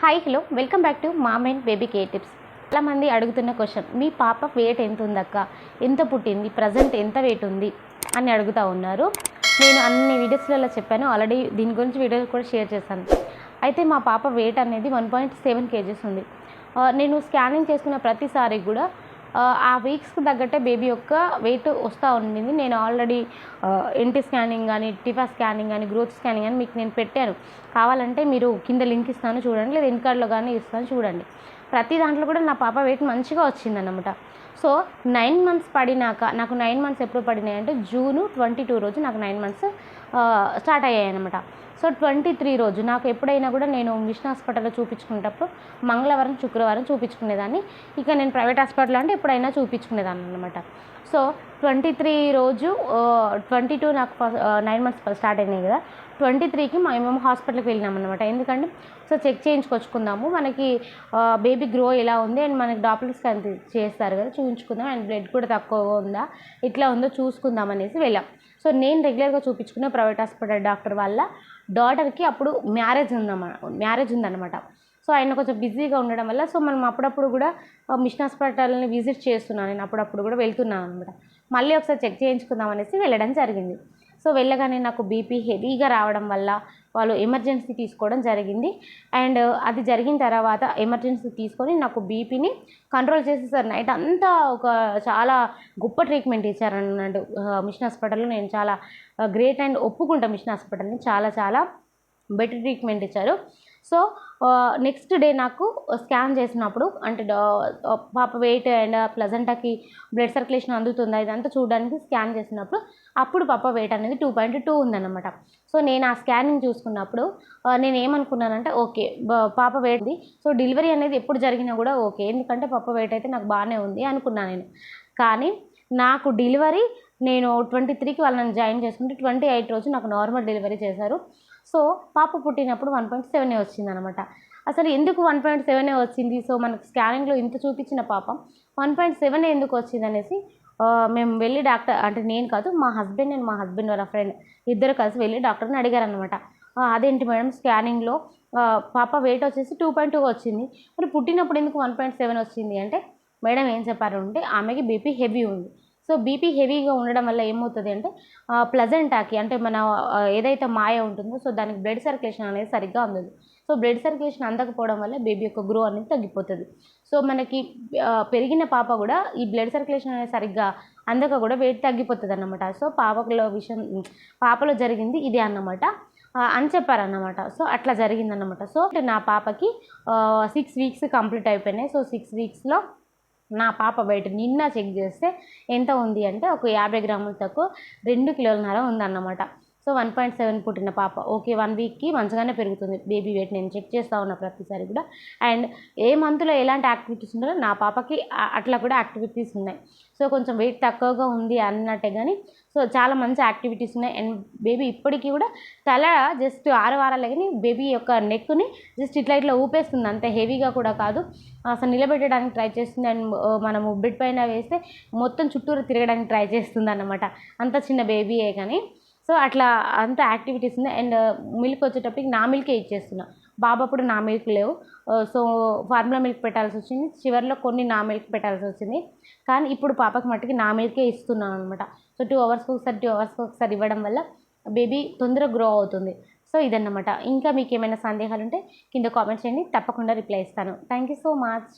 Hi hello welcome back to mom and baby care tips. చాలామంది అడుగుతున్న question, మీ పాప wait ఎంత ఉందక్క, ఎంత పుట్టింది, ప్రజెంట్ ఎంత వెయిట్ ఉంది అని అడుగుతూ ఉన్నారు. నేను అన్ని వీడియోస్లలో చెప్పాను, ఆల్రెడీ దీని గురించి వీడియోలు కూడా షేర్ చేశాను. అయితే మా పాప వెయిట్ అనేది 1.7 kgs ఉంది. నేను స్కానింగ్ చేసుకున్న ప్రతిసారి కూడా ఆ వీక్స్కి తగ్గట్టే బేబీ యొక్క వెయిట్ వస్తూ ఉండింది. నేను ఆల్రెడీ ఎన్టీ స్కానింగ్ కానీ, టిఫా స్కానింగ్ కానీ, గ్రోత్ స్కానింగ్ కానీ మీకు నేను పెట్టాను. కావాలంటే మీరు కింద లింక్ ఇస్తాను చూడండి, లేదా ఇన్కార్డ్లో కానీ ఇస్తాను చూడండి. ప్రతి దాంట్లో కూడా నా పాప వెయిట్ మంచిగా వచ్చిందన్నమాట. సో 9 months పడినాక, నాకు 9 months ఎప్పుడు పడినాయి అంటే జూన్ 22 రోజు నాకు 9 months స్టార్ట్ అయ్యాయి అనమాట. సో 23 రోజు నాకు ఎప్పుడైనా కూడా నేను మిషన్ హాస్పిటల్లో చూపించుకునేటప్పుడు మంగళవారం, శుక్రవారం చూపించుకునేదాన్ని. ఇక నేను ప్రైవేట్ హాస్పిటల్ అంటే ఎప్పుడైనా చూపించుకునేదాన్ని అనమాట. సో 23 రోజు 22 నాకు 9 months స్టార్ట్ అయినాయి కదా, 23కి మేము హాస్పిటల్కి వెళ్ళినామన్నమాట. ఎందుకంటే సో చెక్ చేయించుకొచ్చుకుందాము, మనకి బేబీ గ్రో ఎలా ఉంది అండ్ మనకి డాప్లర్ స్కాన్ చేస్తారు కదా, చూపించుకుందాం అండ్ బ్లడ్ కూడా తక్కువగా ఉందా, ఇట్లా ఉందో చూసుకుందాం అనేసి వెళ్ళాం. సో నేను రెగ్యులర్గా చూపించుకున్న ప్రైవేట్ హాస్పిటల్ డాక్టర్ వాళ్ళ డాటర్కి అప్పుడు మ్యారేజ్ ఉందన్నమాట. సో ఆయన కొంచెం బిజీగా ఉండడం వల్ల సో మనం అప్పుడప్పుడు కూడా మిషన్ హాస్పిటల్ని విజిట్ చేస్తున్నాను, నేను అప్పుడప్పుడు కూడా వెళ్తున్నాను అనమాట. మళ్ళీ ఒకసారి చెక్ చేయించుకుందాం అనేసి వెళ్ళడం జరిగింది. సో వెళ్ళగానే నాకు బీపీ హెవీగా రావడం వల్ల వాళ్ళు ఎమర్జెన్సీ తీసుకోవడం జరిగింది. అండ్ అది జరిగిన తర్వాత ఎమర్జెన్సీ తీసుకొని నాకు బీపీని కంట్రోల్ చేసేసారు. నైట్ అంతా ఒక చాలా గొప్ప ట్రీట్మెంట్ ఇచ్చారన్నట్టు మిషన్ హాస్పిటల్లో. నేను చాలా గ్రేట్ అండ్ ఒప్పుకుంటా మిషన్ హాస్పిటల్ని, చాలా చాలా బెటర్ ట్రీట్మెంట్ ఇచ్చారు. సో నెక్స్ట్ డే నాకు స్కాన్ చేసినప్పుడు అంటే పాప వెయిట్ అండ్ ప్లజెంటాకి బ్లడ్ సర్క్యులేషన్ అందుతుందా ఇదంతా చూడడానికి స్కాన్ చేసినప్పుడు అప్పుడు పాప వెయిట్ అనేది 2.2 ఉందన్నమాట. సో నేను ఆ స్కానింగ్ చూసుకున్నప్పుడు నేను ఏమనుకున్నానంటే ఓకే పాప వెయిట్ ఉంది, సో డెలివరీ అనేది ఎప్పుడు జరిగినా కూడా ఓకే, ఎందుకంటే పాప వెయిట్ అయితే నాకు బాగానే ఉంది అనుకున్నాను నేను. కానీ నాకు డెలివరీ నేను 23కి వాళ్ళని జాయిన్ చేసుకుంటే 28 రోజు నాకు నార్మల్ డెలివరీ చేశారు. సో పాప పుట్టినప్పుడు 1.7 వచ్చిందనమాట. అసలు ఎందుకు 1.7 వచ్చింది, సో మనకు స్కానింగ్లో ఇంత చూపించిన పాప 1.7 ఎందుకు వచ్చింది అనేసి మేము వెళ్ళి డాక్టర్ అంటే నేను కాదు, మా హస్బెండ్ అండ్ మా హస్బెండ్ వాళ్ళ ఫ్రెండ్ ఇద్దరు కలిసి వెళ్ళి డాక్టర్ని అడిగారనమాట. అదేంటి మేడం స్కానింగ్లో పాప వెయిట్ వచ్చేసి 2.2 వచ్చింది, మరి పుట్టినప్పుడు ఎందుకు 1.7 వచ్చింది అంటే మేడం ఏం చెప్పారు అంటే ఆమెకి బీపీ హెవీ ఉంది. సో బీపీ హెవీగా ఉండడం వల్ల ఏమవుతుంది అంటే ప్లజెంటాకి అంటే మన ఏదైతే మాయ ఉంటుందో సో దానికి బ్లడ్ సర్క్యులేషన్ అనేది సరిగ్గా అందదు. సో బ్లడ్ సర్క్యులేషన్ అందకపోవడం వల్ల బేబీ యొక్క గ్రో అనేది తగ్గిపోతుంది. సో మనకి పెరిగిన పాప కూడా ఈ బ్లడ్ సర్క్యులేషన్ అనేది సరిగ్గా అందక కూడా వెయిట్ తగ్గిపోతుంది అన్నమాట. సో పాపలో జరిగింది ఇదే అన్నమాట అని చెప్పారన్నమాట. సో అట్లా జరిగిందన్నమాట. సో నా పాపకి 6 weeks కంప్లీట్ అయిపోయినాయి. సో 6 weeksలో నా పాప వెయిట్ నిన్న చెక్ చేస్తే ఎంత ఉంది అంటే ఒక 50 గ్రాములు తక్కువ 2 కిలోలన్నర ఉందన్నమాట. సో 1.7 పుట్టిన పాప ఓకే, 1 weekకి మంచిగానే పెరుగుతుంది బేబీ వెయిట్. నేను చెక్ చేస్తూ ఉన్నా ప్రతిసారి కూడా. అండ్ ఏ మంత్లో ఎలాంటి యాక్టివిటీస్ ఉన్నాయో నా పాపకి అట్లా కూడా యాక్టివిటీస్ ఉన్నాయి. సో కొంచెం వెయిట్ తక్కువగా ఉంది అన్నట్టే కానీ సో చాలా మంచి యాక్టివిటీస్ ఉన్నాయి. అండ్ బేబీ ఇప్పటికీ కూడా తల జస్ట్ 6 వారాలే కానీ బేబీ యొక్క నెక్ని జస్ట్ ఇట్లా ఇట్లా ఊపేస్తుంది, అంత హెవీగా కూడా కాదు. అసలు నిలబెట్టడానికి ట్రై చేస్తుంది అండ్ మనము బెడ్ పైన వేస్తే మొత్తం చుట్టూరు తిరగడానికి ట్రై చేస్తుంది అన్నమాట. అంత చిన్న బేబీయే కానీ సో అట్లా అంత యాక్టివిటీస్ ఉన్నాయి. అండ్ మిల్క్ వచ్చేటప్పటికి నా మిల్కే ఇచ్చేస్తున్నా, బాబు అప్పుడు నా మిల్క్ లేవు. సో ఫార్ములా మిల్క్ పెట్టాల్సి వచ్చింది, చివరిలో కొన్ని నా మిల్క్ పెట్టాల్సి వచ్చింది. కానీ ఇప్పుడు పాపకి మట్టుకి నా మిల్కే ఇస్తున్నాను అనమాట. సో 2 hours ఒకసారి 2 hours ఒకసారి ఇవ్వడం వల్ల బేబీ తొందరగా గ్రో అవుతుంది. సో ఇదన్నమాట. ఇంకా మీకు ఏమైనా సందేహాలు ఉంటే కింద కామెంట్ చేయండి, తప్పకుండా రిప్లై ఇస్తాను. Thank you so much.